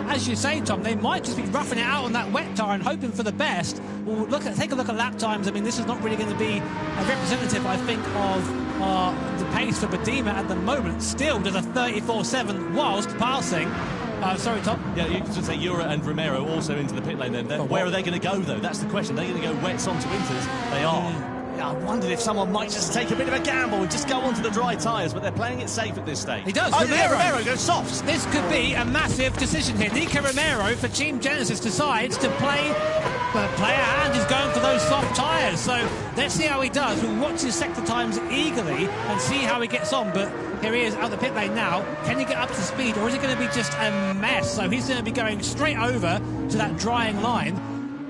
as you say, Tom, they might just be roughing it out on that wet tyre and hoping for the best. Well, take a look at lap times. I mean, this is not really going to be a representative, I think, of the pace for Badima at the moment. Still does a 34.7 whilst passing. Sorry, Tom. Yeah, you could say Ura and Romero also into the pit lane then. Where are they going to go, though? That's the question. Are they going to go wets onto winters? They are. I wondered if someone might just take a bit of a gamble and just go onto the dry tyres, but they're playing it safe at this stage. He does. Oh, Romero goes soft. This could be a massive decision here. Nico Romero for Team Genesis decides to play a hand. He's going for those soft tyres. So let's see how he does. We'll watch his sector times eagerly and see how he gets on. But here he is out the pit lane now. Can he get up to speed, or is it going to be just a mess? So he's going to be going straight over to that drying line.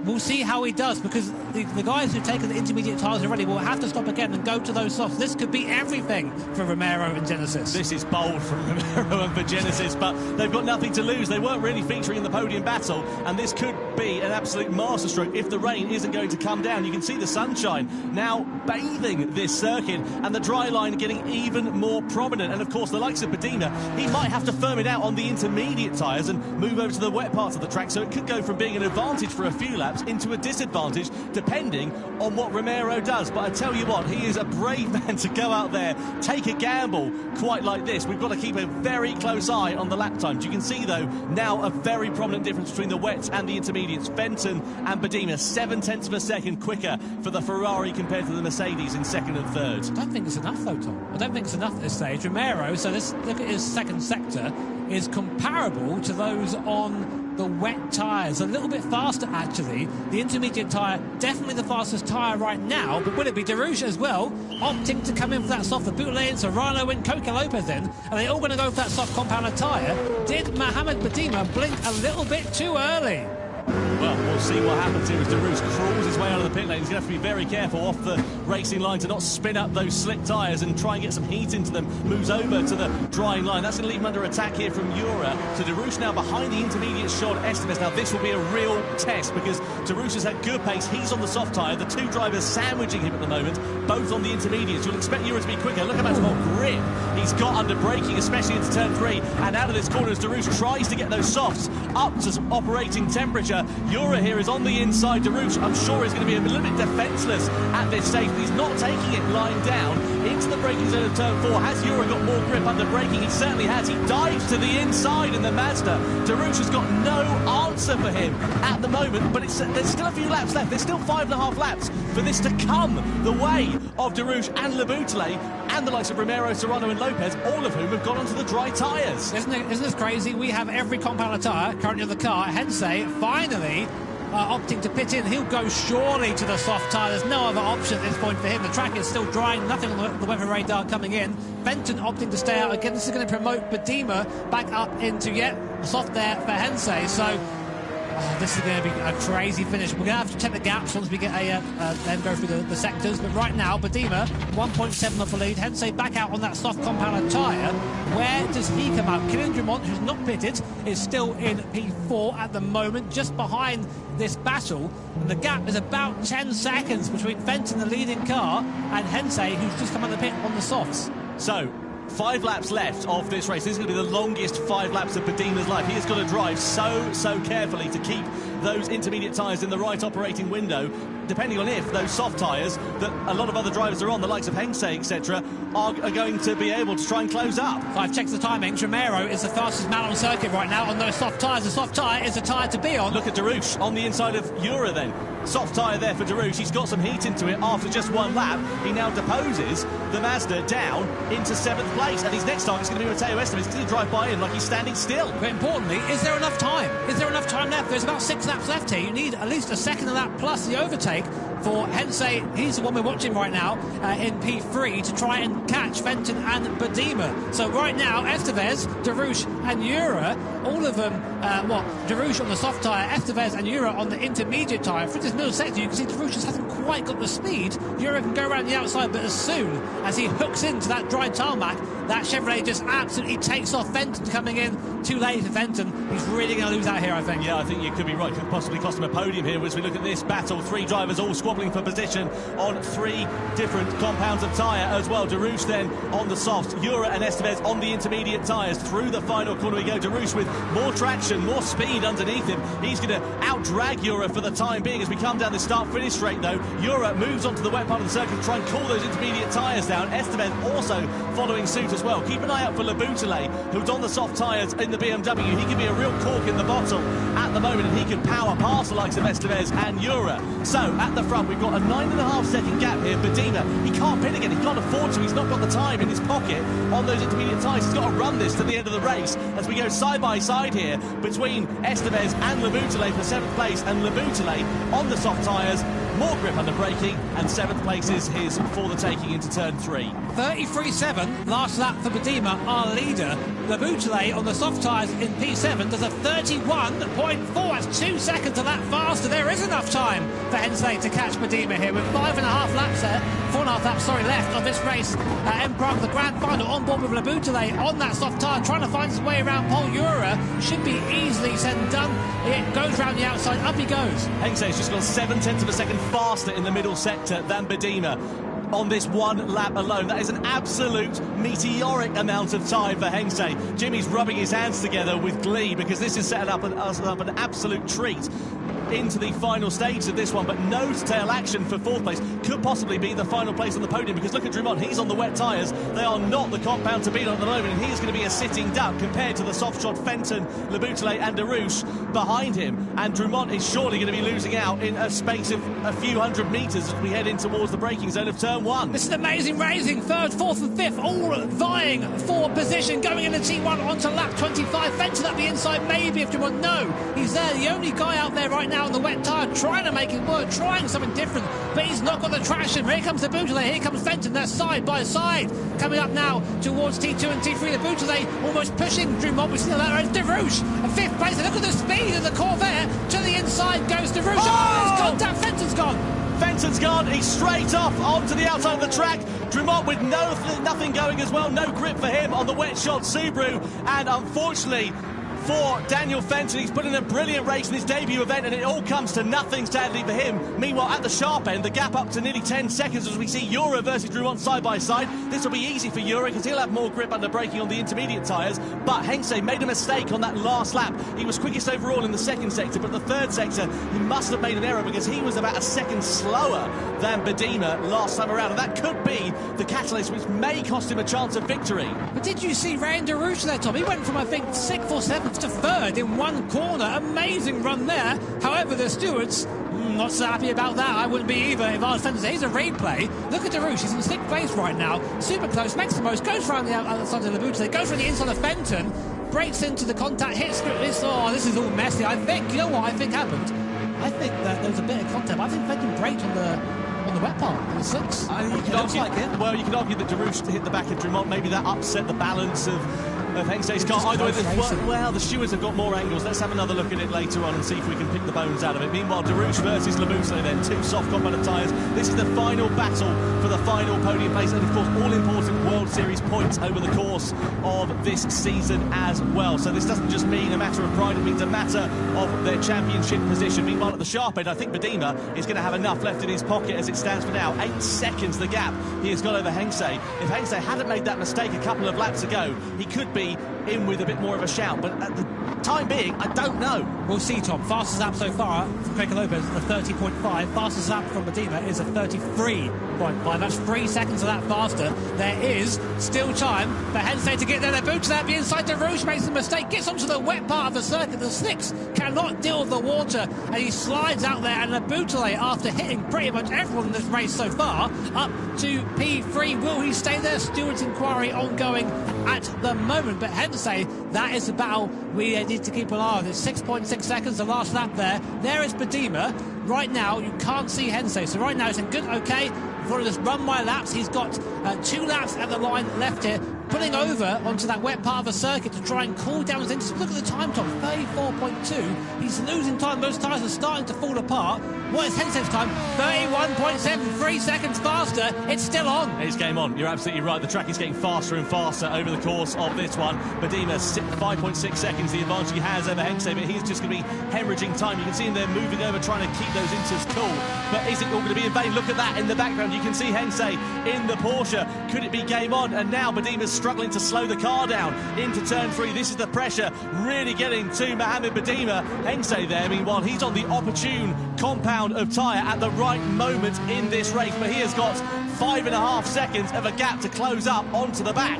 We'll see how he does, because the guys who've taken the intermediate tyres already will have to stop again and go to those softs. This could be everything for Romero and Genesis. This is bold from Romero and for Genesis, but they've got nothing to lose. They weren't really featuring in the podium battle, and this could be an absolute masterstroke if the rain isn't going to come down. You can see the sunshine now bathing this circuit, and the dry line getting even more prominent. And of course, the likes of Badima, he might have to firm it out on the intermediate tyres and move over to the wet parts of the track, so it could go from being an advantage for a few laps into a disadvantage depending on what Romero does. But I tell you what, he is a brave man to go out there, take a gamble quite like this. We've got to keep a very close eye on the lap times. You can see though now a very prominent difference between the wets and the intermediates. Fenton and Badima 0.7 of a second quicker for the Ferrari compared to the Mercedes in second and third. I don't think it's enough though, Tom. I don't think it's enough at this stage. Romero, so let's look at his second sector, is comparable to those on the wet tyres. A little bit faster, actually. The intermediate tyre, definitely the fastest tyre right now, but will it be Darush as well, opting to come in for that soft? The Boutlet and Serrano and Coca Lopez in, and they all going to go for that soft compounded tyre. Did Mohamed Badima blink a little bit too early? Well, we'll see what happens here as Darush crawls his way out of the pit lane. He's going to have to be very careful off the racing line to not spin up those slick tyres and try and get some heat into them. Moves over to the drying line. That's going to leave him under attack here from Jura. So Darush now behind the intermediate shot. Estevez. Now this will be a real test, because Darush has had good pace. He's on the soft tyre. The two drivers sandwiching him at the moment, both on the intermediates. You'll expect Jura to be quicker. Look at that grip he's got under braking, especially into turn 3. And out of this corner as Darush tries to get those softs up to some operating temperature. Jura here is on the inside. Darush, I'm sure, is going to be a little bit defenceless at this stage, but he's not taking it lying down into the braking zone of turn 4. Has Jura got more grip under braking? He certainly has. He dives to the inside in the Mazda. Darush has got no answer for him at the moment, but there's still a few laps left. There's still 5.5 laps for this to come the way of Darush and Le Boutlet and the likes of Romero, Serrano and Lopez, all of whom have gone onto the dry tyres. Isn't this crazy? We have every compound tyre currently on the car. Hensei finally opting to pit in. He'll go surely to the soft tyre. There's no other option at this point for him. The track is still drying, nothing on the weather radar coming in. Fenton opting to stay out again. This is going to promote Badima back up into soft there for Hensei. So this is going to be a crazy finish. We're going to have to check the gaps once we get then go through the sectors. But right now, Badima 1.7 off the lead. Hensei back out on that soft compounded tyre. Where does he come out? Kylian Drummond, who's not pitted, is still in P4 at the moment, just behind this battle. And the gap is about 10 seconds between Fenton, the leading car, and Hensei, who's just come out of the pit on the softs. So 5 laps left of this race. This is going to be the longest 5 laps of Badima's life. He has got to drive so carefully to keep those intermediate tyres in the right operating window, depending on if those soft tyres that a lot of other drivers are on, the likes of Hensei, etc., are going to be able to try and close up. So I've checked the timings. Romero is the fastest man on circuit right now on those soft tyres. The soft tyre is a tyre to be on. Look at Darush on the inside of Jura then. Soft tyre there for Darush. He's got some heat into it after just 1 lap. He now deposes the Mazda down into 7th place, and his next target is going to be Matteo Estevez. He's going to drive by him like he's standing still. But importantly, is there enough time? Is there enough time left? There's about 6 laps left here. You need at least a second lap plus the overtake for Hensei. He's the one we're watching right now in P3 to try and catch Fenton and Badima. So right now, Estevez, Darush and Jura, all of them, Darush on the soft tyre, Estevez and Jura on the intermediate tyre. For this middle sector, you can see Darush just hasn't quite got the speed. Jura can go around the outside, but as soon as he hooks into that dry tarmac, that Chevrolet just absolutely takes off. Fenton coming in too late for Fenton. He's really going to lose out here, I think. Yeah, I think you could be right. Could possibly cost him a podium here as we look at this battle. 3 drivers all squabbling for position on 3 different compounds of tyre as well. Darush then on the softs, Jura and Estevez on the intermediate tyres. Through the final corner we go. Darush with more traction, more speed underneath him. He's going to out-drag Jura for the time being as we come down the start-finish straight, though. Jura moves onto the wet part of the circuit to try and cool those intermediate tyres down. Estevez also following suit as well. Keep an eye out for Le Boutlet, who's on the soft tyres in the BMW. He can be a real cork in the bottle at the moment, and he can power past the likes of Estevez and Jura. So, at the front, front. We've got a 9.5-second gap here. Badima, he can't pin again. He can't afford to. He's not got the time in his pocket on those intermediate tyres. He's got to run this to the end of the race as we go side by side here between Estevez and Leboutillet for 7th place, and Leboutillet on the soft tyres. More grip under braking, and 7th place is his for the taking into turn 3. 33.7, last lap for Badima, our leader. Leboutillet on the soft tyres in P7 does a 31.4. That's 2 seconds a lap faster. There is enough time for Hensey to catch Badima here with 5.5 laps there, 4.5 laps, left of this race at M Prague, the grand final, on board with Leboutillet on that soft tyre, trying to find his way around Paul Ura. Should be easily said and done. It goes round the outside, up he goes. Hensey's just gone 0.7 of a second faster in the middle sector than Badima on this one lap alone. That is an absolute meteoric amount of time for Hensey. Jimmy's rubbing his hands together with glee because this is setting up an absolute treat into the final stage of this one, but nose-tail action for 4th place. Could possibly be the final place on the podium, because look at Drummond, he's on the wet tyres. They are not the compound to beat on at the moment, and he's going to be a sitting duck compared to the soft-shod Fenton, Leboutillet and Darouche behind him. And Drummond is surely going to be losing out in a space of a few hundred metres as we head in towards the braking zone of turn 1. This is amazing racing. 3rd, 4th and 5th all vying for position, going into T1 onto lap 25. Fenton up the inside, maybe, if Drummond. No, he's there, the only guy out there right now on the wet tyre, trying to make it work, trying something different, but he's not got the traction. Here comes Leboutillet, here comes Fenton, they're side by side. Coming up now towards T2 and T3, Leboutillet almost pushing Drummond. We see that Darouche, a 5th place. Look at the speed of the Corvair. To the inside goes Darouche. Oh, it's contact, Fenton's gone. Fenton's gone, he's straight off onto the outside of the track. Drummond with nothing going as well, no grip for him on the wet shod Subaru, and unfortunately for Daniel Fenton, he's put in a brilliant race in his debut event, and it all comes to nothing, sadly, for him. Meanwhile, at the sharp end, the gap up to nearly 10 seconds as we see Ura versus Drummond side by side. This will be easy for Ura because he'll have more grip under braking on the intermediate tyres, but Hensey made a mistake on that last lap. He was quickest overall in the 2nd sector, but the 3rd sector, he must have made an error because he was about a second slower than Badima last time around, and that could be the catalyst which may cost him a chance of victory. But did you see Ryan Darouche there, Tom? He went from, I think, 6th or 7th to 3rd in one corner. Amazing run there. However, the stewards not so happy about that. I wouldn't be either if I was Fenton. Here's a replay. Look at Darouche. He's in 6th place right now. Super close. Makes the most. Goes around the outside of the Leboutillet. Goes from the inside of Fenton. Breaks into the contact. Hits. This is all messy. I think, you know what I think happened? I think that there was a bit of contact. I think Fenton braked on the wet part, on the 6. Well, you could argue that Darouche hit the back of Drummond. Maybe that upset the balance of Hensey's car. Either way, well, the stewards have got more angles. Let's have another look at it later on and see if we can pick the bones out of it. Meanwhile, Darouche versus Leboutillet then, 2 soft compound tyres. This is the final battle for the final podium place, and of course all-important World Series points over the course of this season as well. So this doesn't just mean a matter of pride, it means a matter of their championship position. Meanwhile, at the sharp end, I think Badima is going to have enough left in his pocket as it stands for now. 8 seconds the gap he has got over Hensey. If Hensey hadn't made that mistake a couple of laps ago, he could be in with a bit more of a shout, but at the time being, I don't know. We'll see, Tom. Fastest lap so far from Craig Lopez, a 30.5. Fastest lap from Badima is a 33.5. That's 3 seconds of that faster. There is still time for Hensey to get there. They're booted out the inside. Darouche makes a mistake, gets onto the wet part of the circuit. The slicks cannot deal with the water, and he slides out there. And Leboutillet, after hitting pretty much everyone in this race so far, up to P3. Will he stay there? Stewards' inquiry ongoing at the moment. But Hensey, that is the battle we need to keep an eye on. It's 6.6 seconds, the last lap there. There is Badima. Right now, you can't see Hensey. So right now, it's a good, okay. If you want to just run my laps, he's got 2 laps at the line left here, pulling over onto that wet part of the circuit to try and cool down his engine. Look at the time, Tom, 34.2. He's losing time. Those tyres are starting to fall apart. What is Hensey's time? 31.7, 3 seconds faster. It's still on. It's game on. You're absolutely right. The track is getting faster and faster over the course of this one. Badima, 5.6 seconds, the advantage he has over Hensey, but he's just going to be hemorrhaging time. You can see him there moving over, trying to keep those inters cool. But is it all going to be in vain? Look at that in the background. You can see Hensey in the Porsche. Could it be game on? And now Badima's struggling to slow the car down into turn 3. This is the pressure really getting to Mohamed Badima. Hensey there, meanwhile, he's on the opportune compound of tyre at the right moment in this race, but he has got 5.5 seconds of a gap to close up onto the back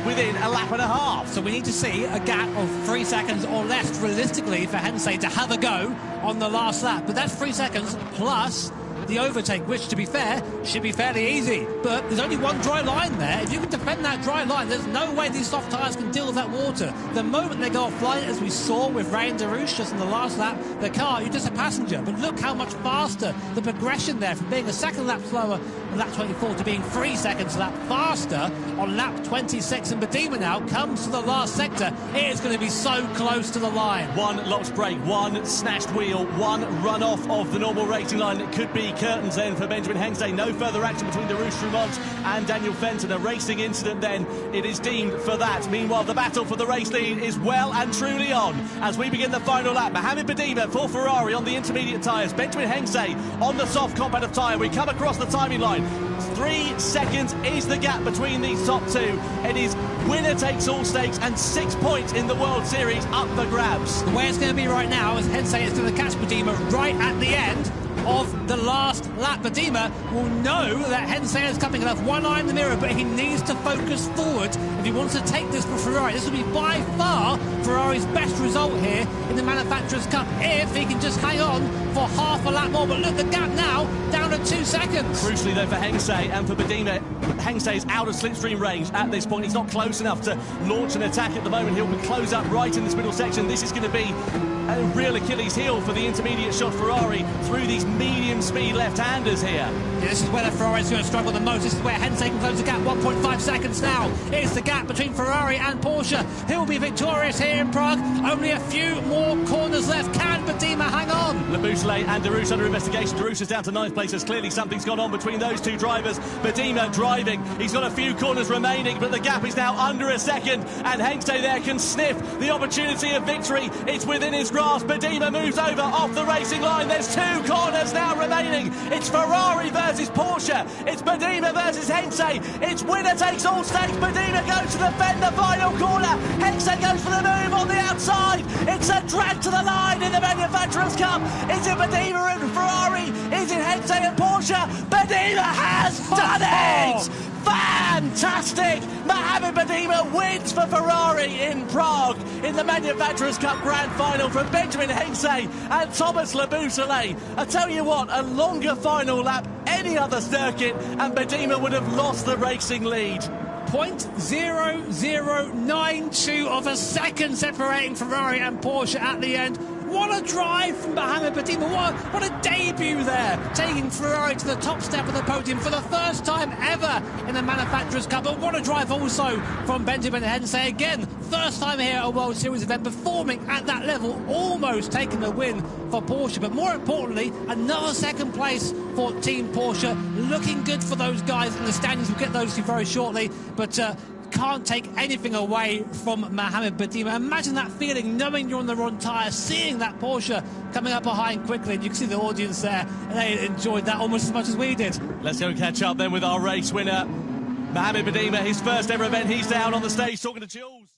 within a lap and a half. So we need to see a gap of 3 seconds or less realistically for Hensey to have a go on the last lap, but that's 3 seconds plus the overtake, which, to be fair, should be fairly easy. But there's only one dry line there. If you can defend that dry line, there's no way these soft tyres can deal with that water. The moment they go offline, as we saw with Ray and Darush just in the last lap, the car, you're just a passenger. But look how much faster the progression there from being a second lap slower on lap 24 to being 3 seconds lap faster on lap 26. And Badima now comes to the last sector. It is going to be so close to the line. One locked brake, one snatched wheel, one run off of the normal racing line. It could be curtains then for Benjamin Hengste. No further action between Darush Trumont and Daniel Fenton. A racing incident then, it is deemed for that. Meanwhile, the battle for the race lead is well and truly on as we begin the final lap. Mohamed Badima for Ferrari on the intermediate tyres. Benjamin Hengste on the soft competitive tyre. We come across the timing line. 3 seconds is the gap between these top two. It is winner takes all stakes and 6 points in the World Series up for grabs. The way it's going to be right now is Hengste is going to catch Badima right at the end of the last lap. Badima will know that Hengste is coming. He'll have one eye in the mirror, but he needs to focus forward if he wants to take this for Ferrari. This will be by far Ferrari's best result here in the Manufacturers' Cup if he can just hang on for half a lap more. But look, the gap now down to 2 seconds. Crucially though for Hengste and for Badima, Hengste is out of slipstream range at this point. He's not close enough to launch an attack at the moment. He'll close up right in this middle section. This is going to be a real Achilles heel for the intermediate shot Ferrari through these medium speed left-handers here. Yeah, this is where the Ferrari's going to struggle the most. This is where Hengste can close the gap. 1.5 seconds now is the gap between Ferrari and Porsche. Who will be victorious here in Prague? Only a few more corners left. Can Badima hang on? Labouchelet and Darush under investigation. Darush is down to 9th place. There's clearly something's gone on between those two drivers. Badima driving. He's got a few corners remaining, but the gap is now under a second, and Hengste there can sniff the opportunity of victory. It's within his grasp. Badima moves over off the racing line. There's 2 corners now remaining. It's Ferrari versus Porsche. It's Badima versus Hengste. It's winner takes all stakes. Badima goes to defend the final corner. Hengste goes for the move on the outside. It's a drag to the line in the Manufacturers' Cup. Is it Badima and Ferrari? Is it Hengste and Porsche? Badima has done it! Fantastic! Mohamed Badima wins for Ferrari in Prague in the Manufacturers' Cup Grand Final from Benjamin Hengste and Thomas Labouchelet. I tell you what, a longer final lap any other circuit and Badima would have lost the racing lead. 0.0092 of a second separating Ferrari and Porsche at the end. What a drive from Mohamed Badima. What a debut there, taking Ferrari to the top step of the podium for the first time ever in the Manufacturers' Cup. But what a drive also from Benjamin Hengste. Again, first time here at a World Series event, performing at that level, almost taking the win for Porsche. But more importantly, another second place for Team Porsche. Looking good for those guys in the standings. We'll get those to you very shortly. But can't take anything away from Mohamed Badima. Imagine that feeling, knowing you're on the wrong tyre, seeing that Porsche coming up behind quickly, and you can see the audience there, and they enjoyed that almost as much as we did. Let's go catch up then with our race winner, Mohamed Badima. His first ever event, he's down on the stage talking to Jules.